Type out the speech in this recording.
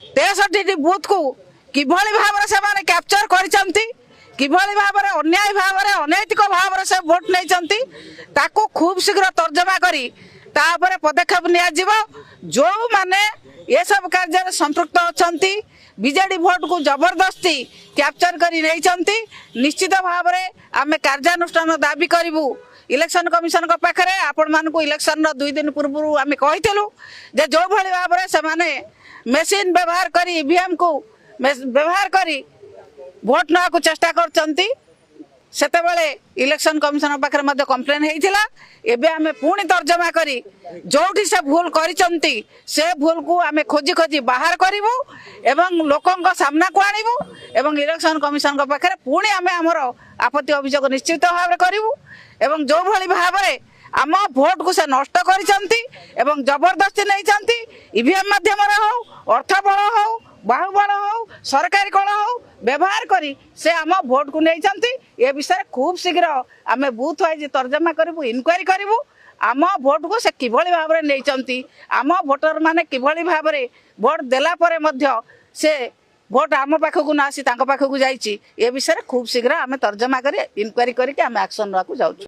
63 booth को किभली भाव से कैप्चर करछंती किभली भाव अन्याय भाव अनैतिक भाव से भोट नहीं ताको खूब शीघ्र तर्जमा करी तापर पदक्षेप निया जो माने ये सब कार्य संपृक्त अच्छा बीजेडी भोट को जबरदस्ती कैप्चर करी नहीं निश्चित भाव में आम कार्यानुष्ठान दाबी करूँ इलेक्शन कमिशन पाखे आपण मानक इलेक्शन 2 दिन पूर्व आम कहीलु जे जो भाई भाव में से मेसीन व्यवहार कर ईवीएम को व्यवहार करी भोट ना को चेष्टा करचंती सेतेबेले इलेक्शन कमिशन पाखे कंप्लेन होता एबे आमे पुणी तर्जमा करी जोठी से भूल करिचंती से भूल को आमे खोजी खोजी बाहर करिवु एवं लोकंक सामना को आनिवु एवं इलेक्शन कमिशन पाखे पुणी आमे हमर आपत्ति अभियोग निश्चित भाव में करिवु एवं जो भली भाव में आम भोट को से नष्ट करिचंती एवं जबरदस्ती नहीं ईवीएम माध्यम हो अर्थ बल हो बाहुबल हो सरकारी कल हो व्यवहार करी से आम भोट को नहीं ए विषय खूब शीघ्र आम बूथ वाइज तर्जमा करूँ इनक्वारी करूँ आम भोट को से किभली भाव में नहीं आम भोटर माने किभली भाव में भोट देला परे मध्य से भोट आम पाखक न आसी पाखक जाइए विषय खूब शीघ्र आम तर्जमा कर इनक्वारी करके आम एक्शन रखा जाऊँ।